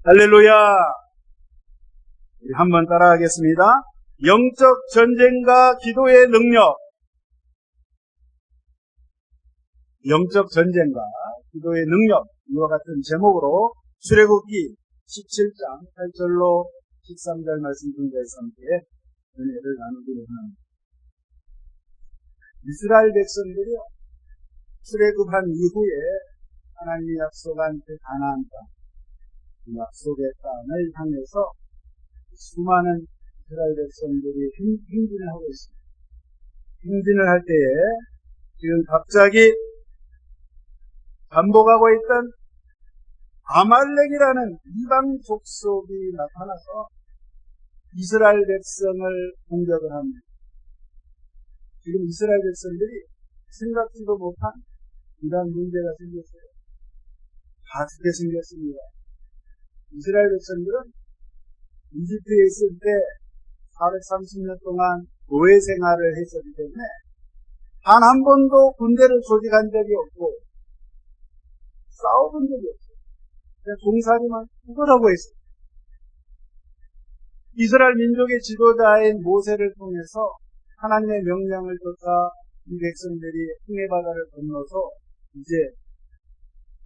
할렐루야! 우리 한번 따라하겠습니다. 영적 전쟁과 기도의 능력. 영적 전쟁과 기도의 능력. 이와 같은 제목으로 출애굽기 17장 8절로 13절 말씀 중에서 함께 은혜를 나누기로 합니다. 이스라엘 백성들이요, 출애굽한 이후에 하나님이 약속한 그 가나안 땅, 약속의 땅을 향해서 수많은 이스라엘 백성들이 행진을 하고 있습니다. 행진을 할 때에 지금 갑자기 반복하고 있던 아말렉이라는 이방 족속이 나타나서 이스라엘 백성을 공격을 합니다. 지금 이스라엘 백성들이 생각지도 못한 이런 문제가 생겼어요. 다르게 생겼습니다. 이스라엘 백성들은 이집트에 있을 때 430년 동안 노예 생활을 했었기 때문에 단 한 번도 군대를 조직한 적이 없고 싸워본 적이 없어요. 그냥 종살이만 구걸하고 했어요. 이스라엘 민족의 지도자인 모세를 통해서 하나님의 명령을 쫓아 이 백성들이 홍해바다를 건너서 이제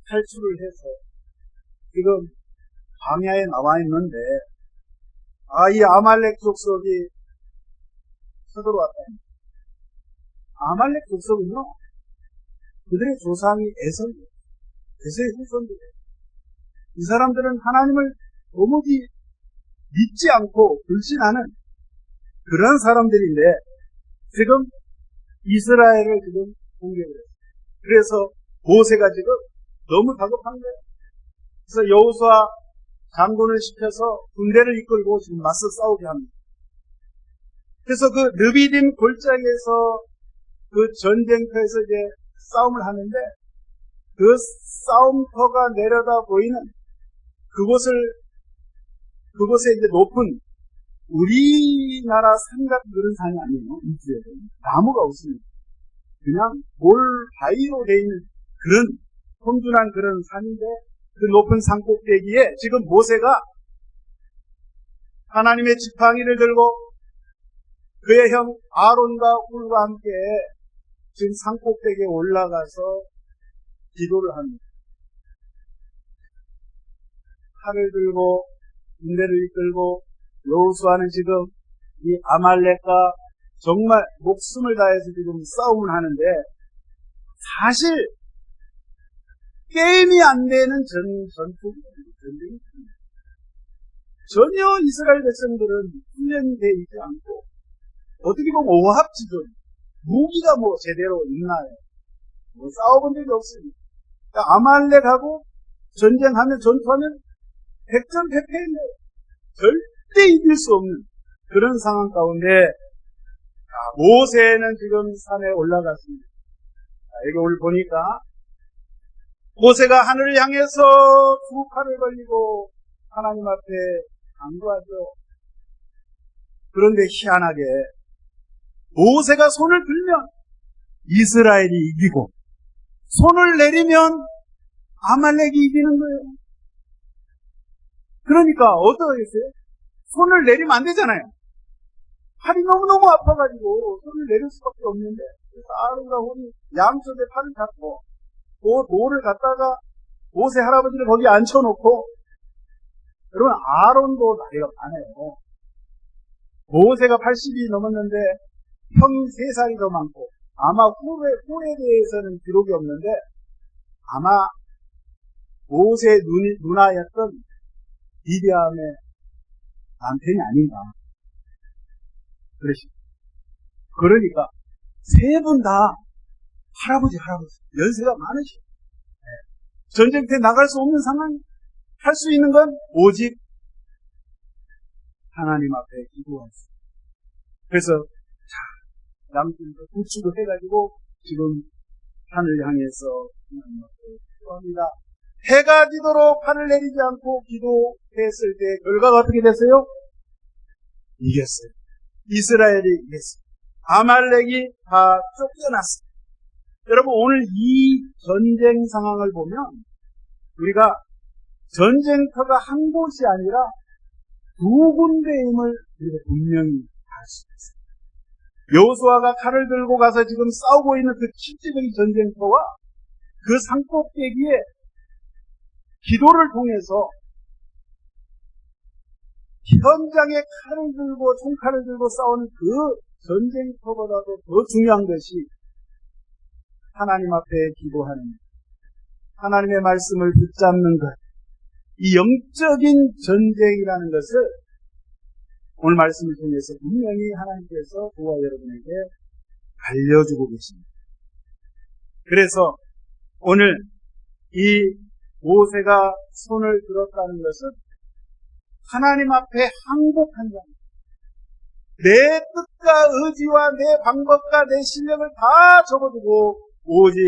탈출을 해서 지금 광야에 나와 있는데, 이 아말렉 족속이 서들어왔다. 아말렉 족속은요, 그들의 조상이 에서의 후손들이에요. 이 사람들은 하나님을 도무지 믿지 않고 불신하는 그런 사람들인데, 지금 이스라엘을 지금 공격을 했어요. 그래서 모세가 지금 너무 다급한 거예요. 그래서 여호수아 장군을 시켜서 군대를 이끌고 지금 맞서 싸우게 합니다. 그래서 그 르비딤 골짜기에서 그 전쟁터에서 이제 싸움을 하는데, 그 싸움터가 내려다 보이는 그곳에 이제 높은 우리나라 산 같은 그런 산이 아니에요. 이집트에는 나무가 없습니다. 그냥 바위로 되어 있는 그런 험준한 그런 산인데, 그 높은 산 꼭대기에 지금 모세가 하나님의 지팡이를 들고 그의 형 아론과 훌과 함께 지금 산 꼭대기에 올라가서 기도를 합니다. 칼을 들고 군대를 이끌고 여호수아는 지금 이 아말렉과 정말 목숨을 다해서 지금 싸움을 하는데, 사실 게임이 안 되는 전쟁이 전혀 이스라엘 백성들은 훈련이 되어 있지 않고, 어떻게 보면 오합지졸, 무기가 제대로 있나요? 싸워본 적이 없습니다. 그러니까 아말렉하고 전투하면 백전백패인데 절대 이길 수 없는 그런 상황 가운데 모세는 지금 산에 올라갔습니다. 여기 오늘 보니까 모세가 하늘을 향해서 두 팔을 벌리고 하나님 앞에 간구하죠. 그런데 희한하게 모세가 손을 들면 이스라엘이 이기고, 손을 내리면 아말렉이 이기는 거예요. 그러니까 어떠겠어요? 손을 내리면 안 되잖아요. 팔이 너무너무 아파가지고 손을 내릴 수밖에 없는데, 그래서 아론과 홀이 양쪽에 팔을 잡고 그 돌을 갖다가 모세 할아버지를 거기 앉혀놓고, 여러분 아론도 나이가 많아요. 모세가 80이 넘었는데 형이 3살이 더 많고, 아마 후에 대해서는 기록이 없는데 아마 모세의 누나였던 미디암의 남편이 아닌가 그러시죠. 그러니까 세 분 다 할아버지 연세가 많으시죠. 전쟁터에 나갈 수 없는 상황, 할 수 있는 건 오직 하나님 앞에 기도할 수. 그래서 양쪽에서 구축을 해가지고 지금 하늘 향해서 하나님 앞에 기도합니다. 해가 지도록 하늘 내리지 않고 기도했을 때 결과가 어떻게 됐어요? 이겼어요. 이스라엘이 이겼어요. 아말렉이 다 쫓겨났어요. 여러분 오늘 이 전쟁 상황을 보면 우리가 전쟁터가 한 곳이 아니라 두 군데임을 우리가 분명히 알 수 있습니다. 여호수아가 칼을 들고 가서 지금 싸우고 있는 그 실질적인 전쟁터와 그 산꼭대기에 기도를 통해서 현장에 칼을 들고 총칼을 들고 싸우는 그 전쟁터보다도 더 중요한 것이 하나님 앞에 기도하는 것, 하나님의 말씀을 붙잡는 것, 이 영적인 전쟁이라는 것을 오늘 말씀을 통해서 분명히 하나님께서 저와 여러분에게 알려주고 계십니다. 그래서 오늘 이 모세가 손을 들었다는 것은 하나님 앞에 항복한다. 내 뜻과 의지와 내 방법과 내 실력을 다 접어두고 오직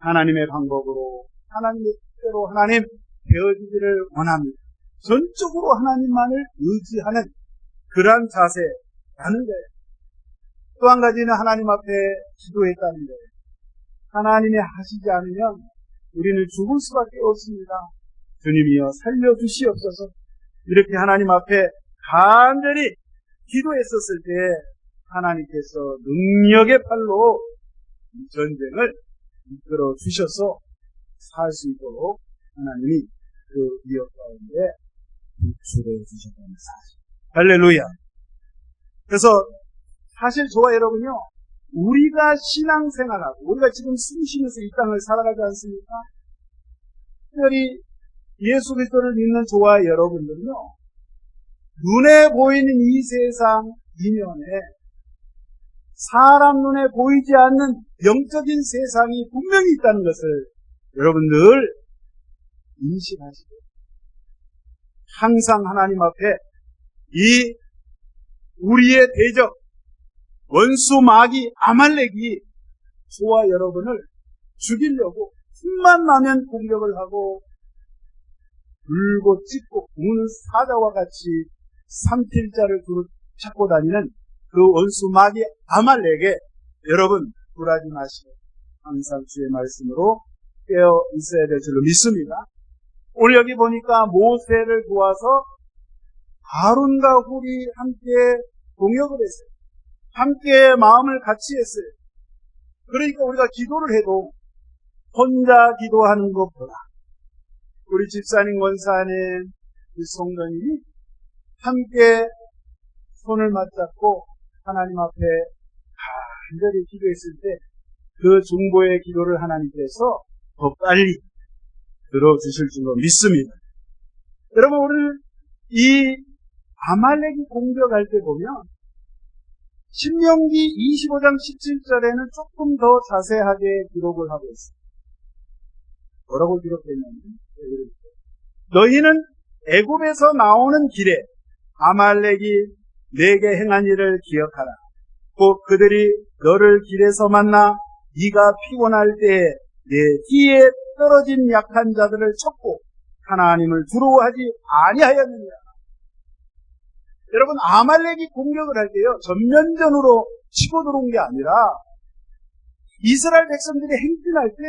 하나님의 방법으로 하나님의 뜻대로 하나님 되어지기를 원합니다. 전적으로 하나님만을 의지하는 그러한 자세라는 거예요. 또 한 가지는 하나님 앞에 기도했다는 거예요. 하나님이 하시지 않으면 우리는 죽을 수밖에 없습니다. 주님이여 살려주시옵소서. 이렇게 하나님 앞에 간절히 기도했었을 때 하나님께서 능력의 팔로 이 전쟁을 이끌어 주셔서 살 수 있도록 하나님이 그 위협 가운데 구출해 주셨다는 사실. 할렐루야. 그래서 사실 저와 여러분요, 우리가 신앙생활하고 우리가 지금 숨쉬면서 이 땅을 살아가지 않습니까? 특별히 예수 그리스도를 믿는 저와 여러분들은요, 눈에 보이는 이 세상 이면에 사람 눈에 보이지 않는 영적인 세상이 분명히 있다는 것을 여러분 늘 인식하시고 항상 하나님 앞에 이 우리의 대적 원수 마귀 아말렉이 저와 여러분을 죽이려고 틈만 나면 공격을 하고 물고 찢고 우는 사자와 같이 삼킬자를 찾고 다니는 그 원수 마귀 아말렉에 여러분 굴하지 마시고 항상 주의 말씀으로 깨어 있어야 될 줄로 믿습니다. 오늘 여기 보니까 모세를 도와서 아론과 훌이 함께 동역을 했어요. 함께 마음을 같이 했어요. 그러니까 우리가 기도를 해도 혼자 기도하는 것보다 우리 집사님, 원사님, 우리 성도님이 함께 손을 맞잡고 하나님 앞에 간절히 기도했을 때 그 중보의 기도를 하나님께서 더 빨리 들어주실 줄로 믿습니다. 여러분, 오늘 이 아말렉이 공격할 때 보면 신명기 25장 17절에는 조금 더 자세하게 기록을 하고 있습니다. 뭐라고 기록했냐면 너희는 애굽에서 나오는 길에 아말렉이 내게 행한 일을 기억하라. 곧 그들이 너를 길에서 만나 네가 피곤할 때에 내 뒤에 떨어진 약한 자들을 쳤고 하나님을 두려워하지 아니하였느냐. 여러분, 아말렉이 공격을 할 때요, 전면전으로 치고 들어온 게 아니라 이스라엘 백성들이 행진할 때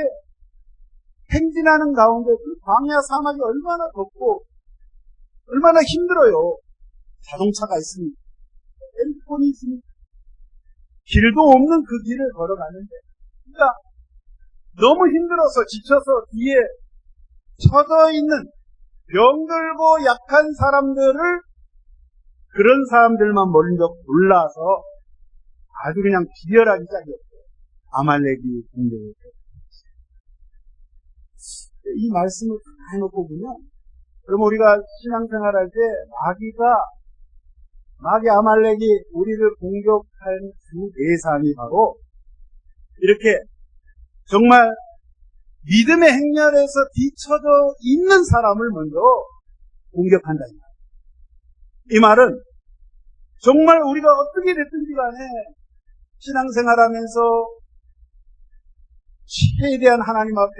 행진하는 가운데 그 광야 사막이 얼마나 덥고 얼마나 힘들어요. 자동차가 있습니다. 핸드폰이 있습니다. 길도 없는 그 길을 걸어가는데 그러니까 너무 힘들어서 지쳐서 뒤에 처져 있는 병들고 약한 사람들을 그런 사람들만 먼저 골라서 아주 그냥 비열하기 시작했어요. 아말렉이 공격했어요. 이 말씀을 다 해놓고 보면 그럼 우리가 신앙생활할 때 마귀 아말렉이 우리를 공격할 주 대상이 바로 이렇게 정말 믿음의 행렬에서 뒤쳐져 있는 사람을 먼저 공격한다. 이 말은 정말 우리가 어떻게 됐든지 간에 신앙생활하면서 최대한 하나님 앞에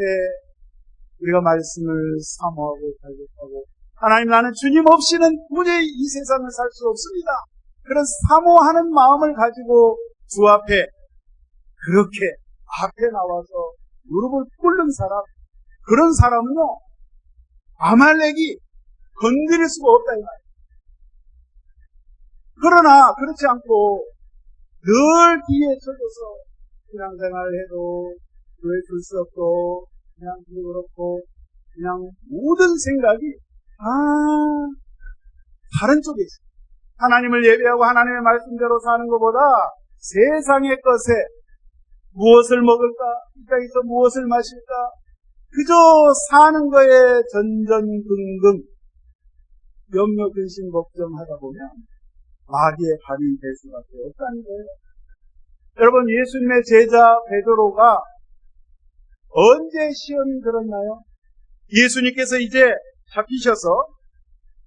우리가 말씀을 사모하고 갈급하고 하나님, 나는 주님 없이는 도저히 이 세상을 살 수 없습니다. 그런 사모하는 마음을 가지고 주 앞에 그렇게 앞에 나와서 무릎을 꿇는 사람, 그런 사람은요 아말렉이 건드릴 수가 없다 이 말이에요. 그러나 그렇지 않고 늘 뒤에 쳐져서 신앙생활을 해도 교회 출석도 그냥 그렇고 그냥 모든 생각이 다른 쪽에 있어요. 하나님을 예배하고 하나님의 말씀대로 사는 것보다 세상의 것에 무엇을 먹을까? 이 땅에서 무엇을 마실까? 그저 사는 거에 전전긍긍 염려 근심 걱정하다 보면 마귀의 발이 될 수밖에 없다는 거예요. 여러분, 예수님의 제자 베드로가 언제 시험이 들었나요? 예수님께서 이제 잡히셔서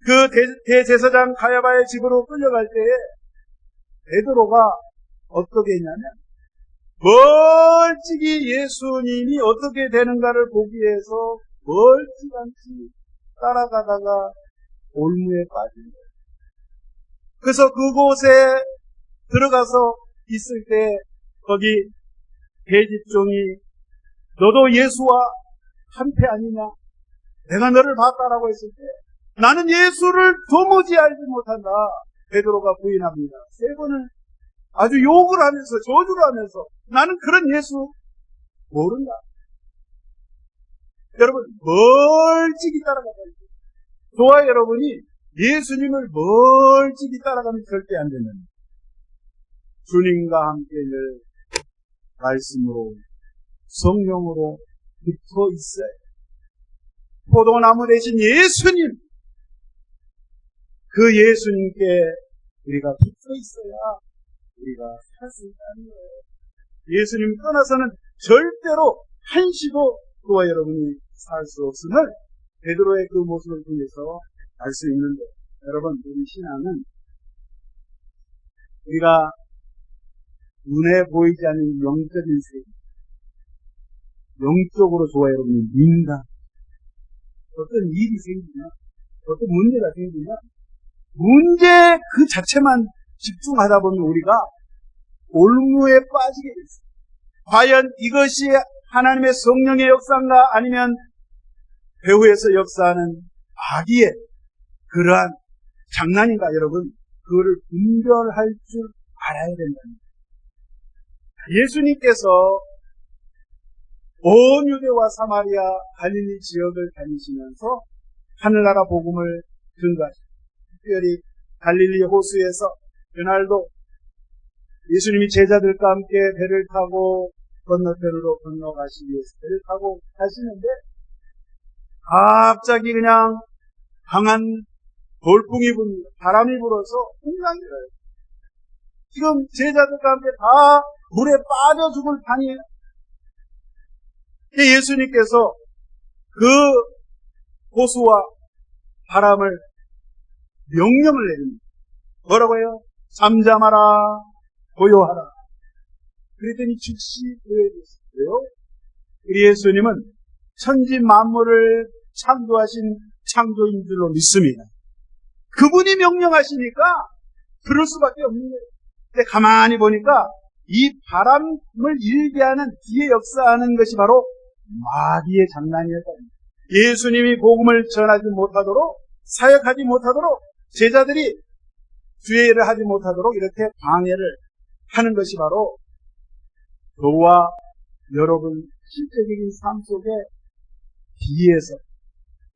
그 대제사장 가야바의 집으로 끌려갈 때에 베드로가 어떻게 했냐면 멀찍이 예수님이 어떻게 되는가를 보기 위해서 멀찌감치 따라가다가 올무에 빠진 거예요. 그래서 그곳에 들어가서 있을 때 거기 계집종이 너도 예수와 한패 아니냐? 내가 너를 봤다라고 했을 때 나는 예수를 도무지 알지 못한다. 베드로가 부인합니다. 세 번을 아주 욕을 하면서 저주를 하면서 나는 그런 예수 모른다. 여러분, 멀찍이 따라가야 돼요. 저와 여러분이 예수님을 멀찍이 따라가면 절대 안 되는 주님과 함께 늘 말씀으로 성령으로 붙어 있어요. 포도나무 대신 예수님, 그 예수님께 우리가 붙어 있어야 우리가 살 수 있다는 거예요. 예수님 떠나서는 절대로 한시도 저와 여러분이 살 수 없음을 베드로의 그 모습을 통해서 알 수 있는데, 여러분, 우리 신앙은 우리가 눈에 보이지 않는 영적인 세계, 영적으로 저와 여러분이 민다. 어떤 일이 생기면, 어떤 문제가 생기면 문제 그 자체만 집중하다 보면 우리가 올무에 빠지게 됐어요. 과연 이것이 하나님의 성령의 역사인가 아니면 배후에서 역사하는 마귀의 그러한 장난인가, 여러분, 그거를 분별할 줄 알아야 된답니다. 예수님께서 온 유대와 사마리아 갈릴리 지역을 다니시면서 하늘나라 복음을 증거하셨습니다. 특별히 갈릴리 호수에서 그날도 예수님이 제자들과 함께 배를 타고 건너편으로 건너가시기 위해서 배를 타고 가시는데 갑자기 그냥 강한 돌풍이 붑니다. 바람이 불어서 풍랑이 일어요. 지금 제자들과 함께 다 물에 빠져 죽을 판이에요. 예수님께서 그 호수와 바람을 명령을 내립니다. 뭐라고 해요? 잠잠하라, 고요하라. 그랬더니 즉시 고요해졌어요. 우리 예수님은 천지 만물을 창조하신 창조인 줄로 믿습니다. 그분이 명령하시니까 그럴 수밖에 없는 거예요. 근데 가만히 보니까 이 바람을 일게 하는 뒤에 역사하는 것이 바로 마귀의 장난이었다. 예수님이 복음을 전하지 못하도록, 사역하지 못하도록, 제자들이 주의 일을 하지 못하도록 이렇게 방해를 하는 것이 바로 저와 여러분 실제적인 삶 속에 뒤에서,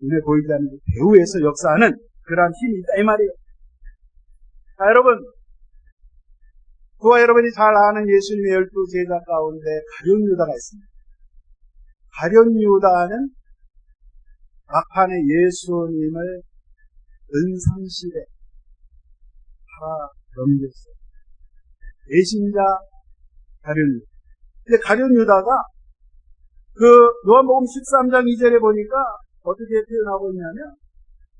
눈에 보이지 않는 배후에서 역사하는 그러한 힘이 있다 이 말이에요. 자, 여러분, 저와 여러분이 잘 아는 예수님의 12제자 가운데 가룟 유다가 있습니다. 가룟 유다는 막판에 예수님을 은상실에 팔아 넘겼어요. 배신자 가룟 유다. 근데 가룟 유다가 그 요한복음 13장 2절에 보니까 어떻게 표현하고 있냐면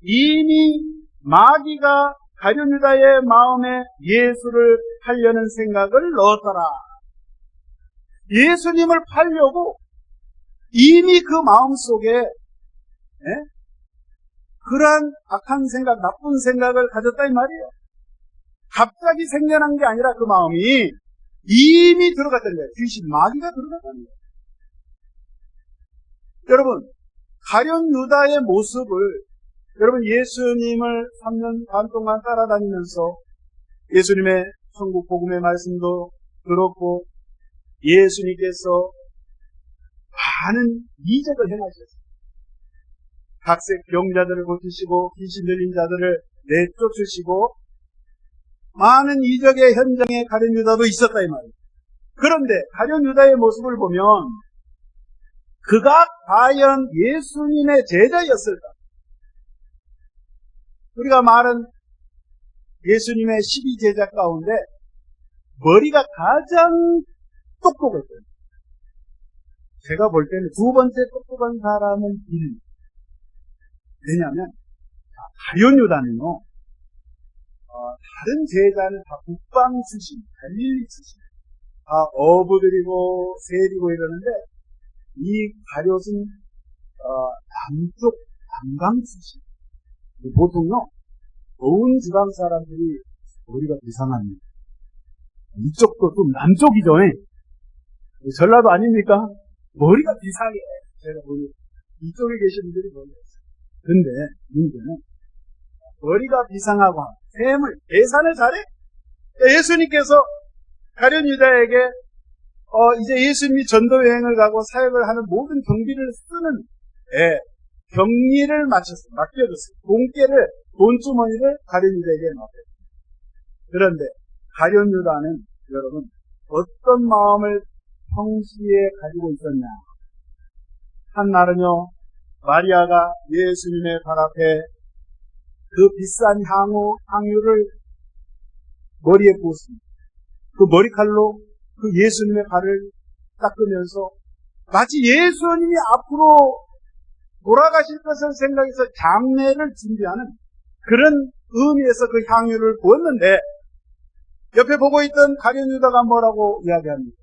이미 마귀가 가룟 유다의 마음에 예수를 팔려는 생각을 넣었더라. 예수님을 팔려고 이미 그 마음속에 그러한 악한 생각, 나쁜 생각을 가졌다 이 말이에요. 갑자기 생겨난 게 아니라 그 마음이 이미 들어갔던 거예요. 귀신, 마귀가 들어갔다는 거예요. 여러분, 가룟 유다의 모습을 여러분 예수님을 3년 반 동안 따라다니면서 예수님의 천국 복음의 말씀도 들었고 예수님께서 많은 이적을 행하셨어요. 각색 병자들을 고치시고 귀신 들린 자들을 내쫓으시고 많은 이적의 현장에 가룟 유다도 있었다 이 말이에요. 그런데 가룟 유다의 모습을 보면 그가 과연 예수님의 제자였을까? 우리가 말한 예수님의 12제자 가운데 머리가 가장 똑똑했어요. 제가 볼 때는 두 번째 똑똑한 사람은 빌. 왜냐하면 가룟 유다는요, 다른 제자는 다 북방 출신, 갈릴리 출신, 다 어부들이고 세리고 이러는데 이 가룟은 남쪽 남강 출신. 보통요 더운 지방 사람들이 머리가 이상합니다. 이쪽도 좀 남쪽이죠. 전라도 아닙니까? 머리가 이상해. 제가 보니 이쪽에 계신 분들이 모르겠어요. 근데 문제는 머리가 이상하고 셈을 계산을 잘해. 예수님께서 가룟 유다에게 이제 예수님이 전도 여행을 가고 사역을 하는 모든 경비를 쓰는 경리를 맡겨줬어요. 돈주머니를 가룟 유다에게 맡겼어요. 그런데 가룟 유다는 여러분 어떤 마음을 평시에 가지고 있었냐? 한날은요 마리아가 예수님의 발 앞에 그 비싼 향유를 머리에 부었습니다. 그 머리칼로 그 예수님의 발을 닦으면서 마치 예수님이 앞으로 돌아가실 것을 생각해서 장례를 준비하는 그런 의미에서 그 향유를 부었는데 옆에 보고 있던 가룟 유다가 뭐라고 이야기합니까?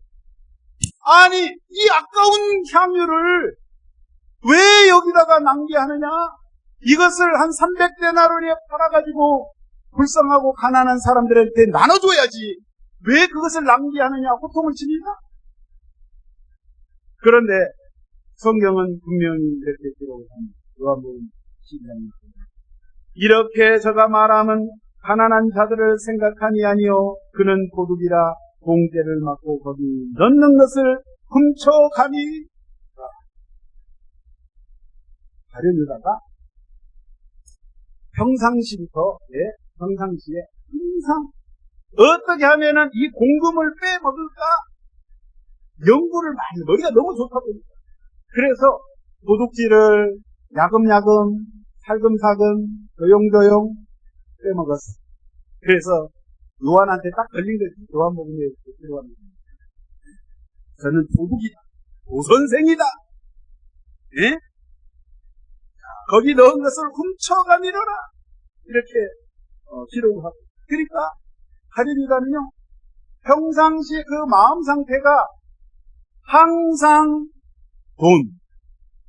아니 이 아까운 향유를 왜 여기다가 낭비하느냐? 이것을 한 300데나리온에 팔아가지고 불쌍하고 가난한 사람들한테 나눠줘야지 왜 그것을 낭비하느냐 호통을 칩니다. 그런데 성경은 분명히 이렇게 기록합니다. 요한복음 12장입니다. 이렇게 저가 말하면 가난한 자들을 생각하니 아니요 그는 도둑이라 공제를 맞고 거기 넣는 것을 훔쳐가니. 가룟 유다가 평상시부터 평상시에 항상 어떻게 하면은 이 공금을 빼먹을까 연구를 많이 머리가 너무 좋다 보니까 그래서 도둑질을 야금야금 살금살금 조용조용 빼먹었어. 그래서 요한한테 딱 걸린 거지. 요한복음에 들어갑니다. 저는 도둑이다. 도선생이다. 예? 거기 넣은 것을 훔쳐가미러라. 이렇게 기록을 하고. 그러니까 가룟 유다는요 평상시에 그 마음 상태가 항상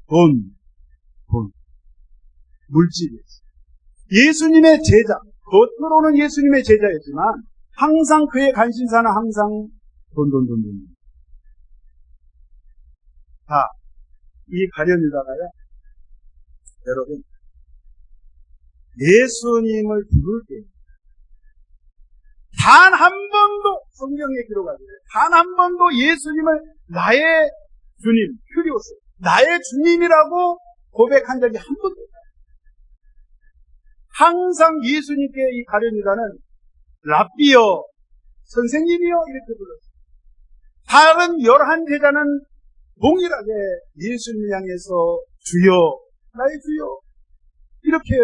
돈 물질이었어요. 예수님의 제자, 겉으로는 예수님의 제자였지만 항상 그의 관심사는 항상 돈. 자, 이 가룟 유다가요 여러분 예수님을 부를 때 단 한 번도 성경에 기록하지 단 한 번도 예수님을 나의 주님, 큐리오스, 나의 주님이라고 고백한 적이 한 번도 없어요. 항상 예수님께 이 가룟 유다는 랍비여, 선생님이여 이렇게 불렀어요. 다른 11제자는 동일하게 예수님을 향해서 주여, 나의 주여 이렇게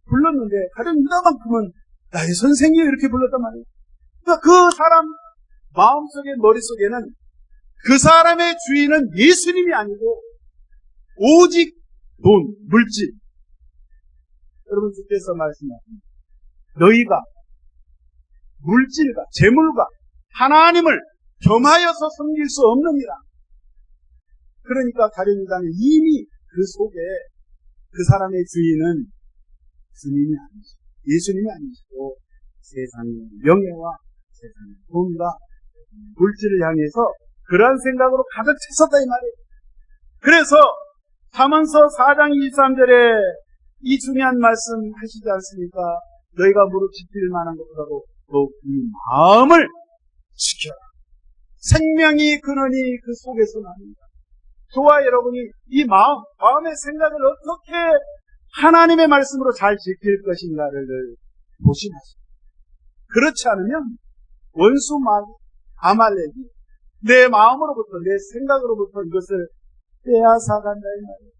불렀는데 가룟 유다만큼은 나의 선생이여 이렇게 불렀단 말이에요. 그러니까 그 사람 마음속에 머릿속에는 그 사람의 주인은 예수님이 아니고 오직 돈, 물질. 여러분 주께서 말씀하십니다. 너희가 물질과 재물과 하나님을 겸하여서 섬길 수 없느니라. 그러니까 가룟 유다는 이미 그 속에 그 사람의 주인은 주님이 아니시고 예수님이 아니시고 세상의 명예와 세상의 돈과 물질을 향해서 그러한 생각으로 가득 찼었다 이 말이에요. 그래서 잠언서 4장 23절에 이 중요한 말씀 하시지 않습니까? 너희가 무릎 지킬 만한 것보다도 또 이 마음을 지켜라. 생명이 근원이 그 속에서 납니다. 저와 여러분이 이 마음의 생각을 어떻게 하나님의 말씀으로 잘 지킬 것인가를 조심하십시오. 그렇지 않으면 원수 아말렉이 내 마음으로부터, 내 생각으로부터 이것을 빼앗아간다 이 말이에요.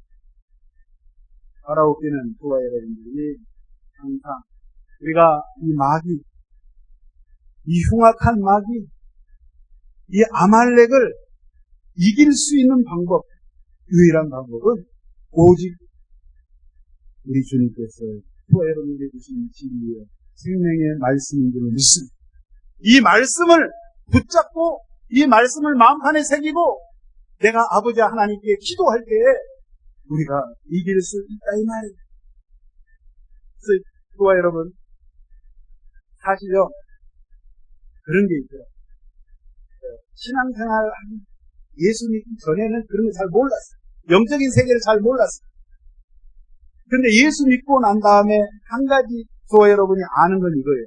바라옵기는 저와 여러분들이 항상 우리가 이 마귀, 이 흉악한 마귀, 이 아말렉을 이길 수 있는 방법, 유일한 방법은 오직 우리 주님께서 저와 여러분에게 주신 진리의 생명의 말씀인 줄을 믿습니다. 이 말씀을 붙잡고 이 말씀을 마음판에 새기고 내가 아버지 하나님께 기도할 때에 우리가 이길 수 있다 이 말이에요. 그래서 저와 여러분 사실요 그런 게 있어요. 신앙생활 예수 믿기 전에는 그런 거 잘 몰랐어요. 영적인 세계를 잘 몰랐어요. 그런데 예수 믿고 난 다음에 한 가지 저와 여러분이 아는 건 이거예요.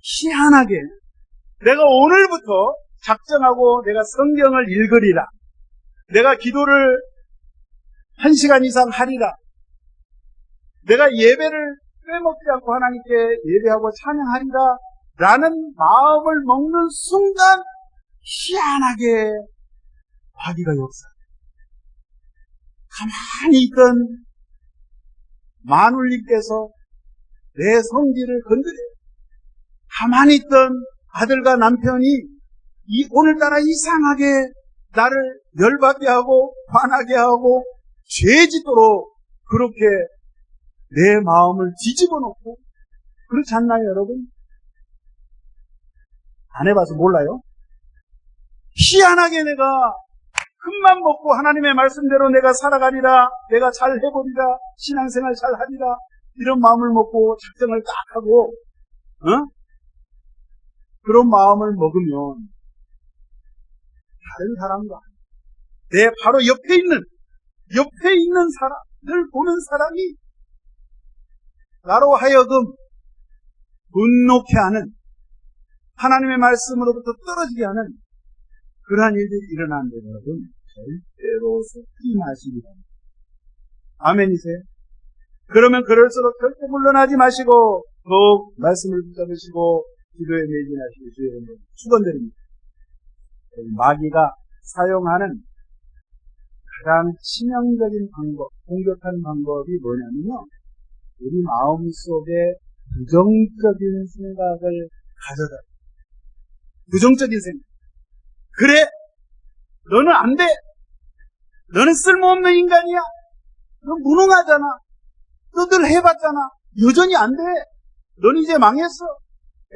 희한하게 내가 오늘부터 작정하고 내가 성경을 읽으리라, 내가 기도를 1시간 이상 하리라, 내가 예배를 빼먹지 않고 하나님께 예배하고 찬양하리라 라는 마음을 먹는 순간 희한하게 마귀가 역사해요. 가만히 있던 마눌님께서 내 성질을 건드려요. 가만히 있던 아들과 남편이 오늘따라 이상하게 나를 열받게 하고 화나게 하고 죄짓도록 그렇게 내 마음을 뒤집어 놓고, 그렇지 않나요 여러분? 안 해봐서 몰라요? 희한하게 내가 큰맘 먹고 하나님의 말씀대로 내가 살아가리라, 내가 잘 해보리라, 신앙생활 잘 하리라, 이런 마음을 먹고 작정을 딱 하고 그런 마음을 먹으면 다른 사람과 내 바로 옆에 있는 사람을 보는 사람이 나로 하여금 분노케 하는, 하나님의 말씀으로부터 떨어지게 하는 그러한 일들이 일어나는데 여러분 절대로 속지 마시기 바랍니다. 아멘이세요? 그러면 그럴수록 절대 물러나지 마시고 더욱 말씀을 붙잡으시고 기도에 매진하시고 주의 이름으로 축원드립니다. 마귀가 사용하는 가장 치명적인 방법, 공격하는 방법이 뭐냐면요, 우리 마음속에 부정적인 생각을 가져다. 부정적인 생각. 그래, 너는 안 돼. 너는 쓸모없는 인간이야. 너 무능하잖아. 너들 해봤잖아. 여전히 안 돼. 너는 이제 망했어.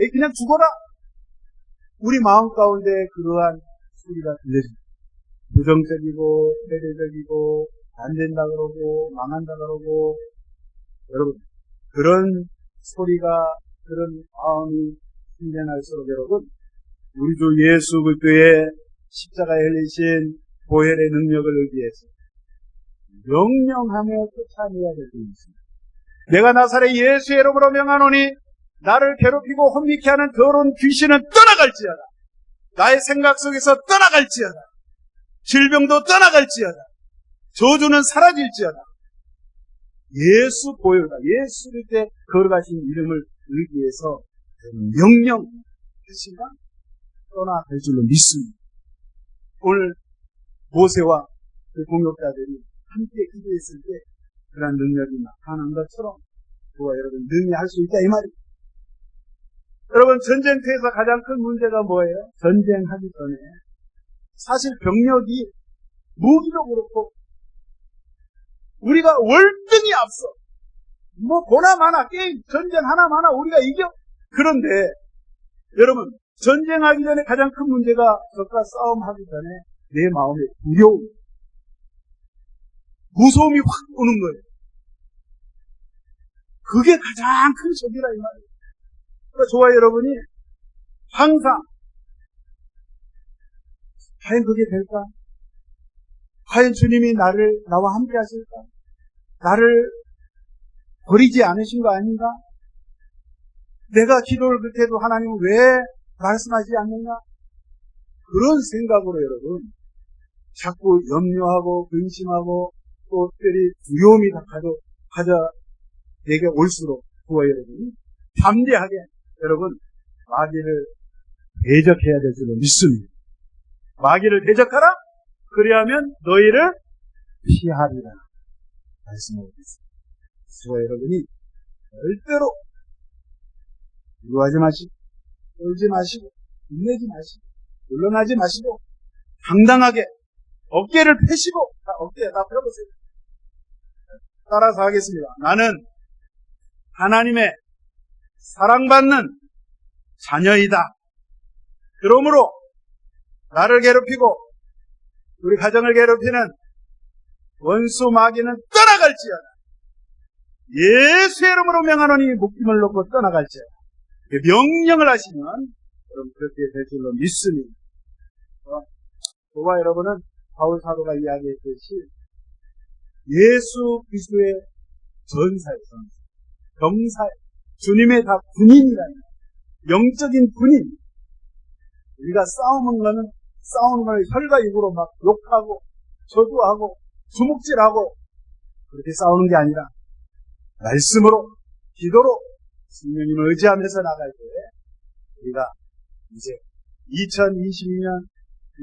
에이, 그냥 죽어라. 우리 마음 가운데 그러한 소리가 들려집니다. 부정적이고 패배적이고 안 된다 그러고 망한다 그러고, 여러분 그런 소리가, 그런 마음이 생겨날수록 여러분 우리 주 예수 그리스도의 십자가에 흘리신 보혈의 능력을 의지해서 명령하며 쫓아내야 될 것이 있습니다. 내가 나사렛 예수의 이름으로 명하노니 나를 괴롭히고 혼미케 하는 더러운 귀신은 떠나갈지어다. 나의 생각 속에서 떠나갈지어다. 질병도 떠나갈지어다. 저주는 사라질지어다. 예수 보혈과 예수 그리스도의 걸어가신 이름을 의지해서 명령하시가 떠나갈 줄로 믿습니다. 오늘 모세와 그 공격자들이 함께 기도했을 때 그런 능력이 나타난 것처럼 저와 여러분 능히 할 수 있다 이 말입니다. 여러분 전쟁터에서 가장 큰 문제가 뭐예요? 전쟁하기 전에 사실 병력이 무기도 그렇고 우리가 월등히 앞서 뭐 보나 마나 게임 전쟁 하나 마나 우리가 이겨. 그런데 여러분 전쟁하기 전에 가장 큰 문제가 적과 싸움하기 전에 내 마음에 두려움, 무서움이 확 오는 거예요. 그게 가장 큰 적이라 이 말이에요. 그러니까 저와 여러분이 항상 과연 그게 될까? 과연 주님이 나와 함께 하실까? 나를 버리지 않으신 거 아닌가? 내가 기도를 그렇게 해도 하나님은 왜 말씀하지 않느냐? 그런 생각으로 여러분, 자꾸 염려하고 근심하고 또 특별히 두려움이 내게 올수록 그와 여러분이 담대하게 여러분 마귀를 대적해야 될 줄로 믿습니다. 마귀를 대적하라? 그리하면 너희를 피하리라 말씀하고 있습니다. 그와 여러분이 절대로 두려워하지 마시고 떨지 마시고 인내지 마시고 물러나지 마시고 당당하게 어깨를 펴시고 어깨에 다 펴보세요. 따라서 하겠습니다. 나는 하나님의 사랑받는 자녀이다. 그러므로 나를 괴롭히고 우리 가정을 괴롭히는 원수 마귀는 떠나갈지어다. 예수의 이름으로 명하노니 목숨을 놓고 떠나갈지어다. 명령을 하시면 여러분 그렇게 될 줄로 믿습니다. 저와 여러분은 바울 사도가 이야기했듯이 예수 그리스도의 전사의 병사의 주님의 다 군인이라 영적인 군인. 우리가 싸우는 거는 혈과 입으로 막 욕하고 저주하고 주먹질하고 그렇게 싸우는 게 아니라 말씀으로 기도로 성령님을 의지하면서 나갈 때 우리가 이제 2022년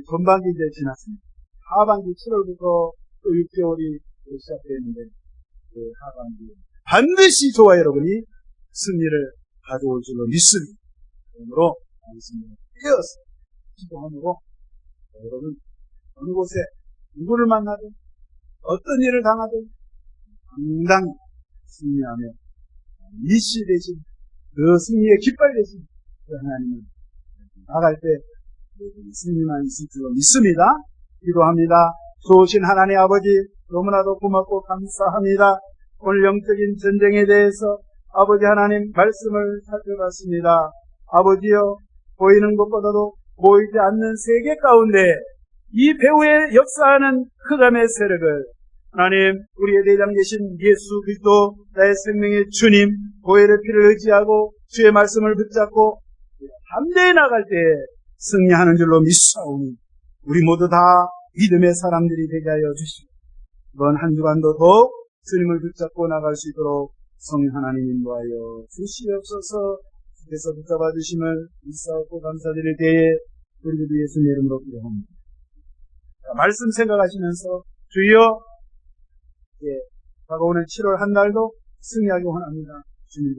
전반기 이제 지났습니다. 하반기 7월부터 또 6개월이 시작되는데 그 하반기 반드시 저와 여러분이 승리를 가져올 줄로 믿습니다. 그러므로 말씀을 깨어서 기도하므로 여러분 어느 곳에 누구를 만나든 어떤 일을 당하든 당당히 승리하며 이씨 대신 그 승리의 깃발 대신 그 하나님을 나갈 때 승리만 있을 줄로 믿습니다. 기도합니다. 좋으신 하나님 아버지 너무나도 고맙고 감사합니다. 오늘 영적인 전쟁에 대해서 아버지 하나님 말씀을 살펴봤습니다. 아버지여 보이는 것보다도 보이지 않는 세계 가운데 이 배후에 역사하는 흑암의 세력을 하나님 우리의 대장 되신 예수 그리스도 나의 생명의 주님 보혈의 피를 의지하고 주의 말씀을 붙잡고 담대히 나갈 때 승리하는 줄로 믿사오니 우리 모두 다 믿음의 사람들이 되게 하여 주시고 이번 한 주간도 더욱 주님을 붙잡고 나갈 수 있도록 성령 하나님 인도하여 주시옵소서. 주께서 붙잡아 주심을 믿사옵고 감사드릴 때에 우리 예수님 이름으로 기도합니다. 말씀 생각하시면서 주여 다가오는 7월 한 달도 승리하기 원합니다. 주님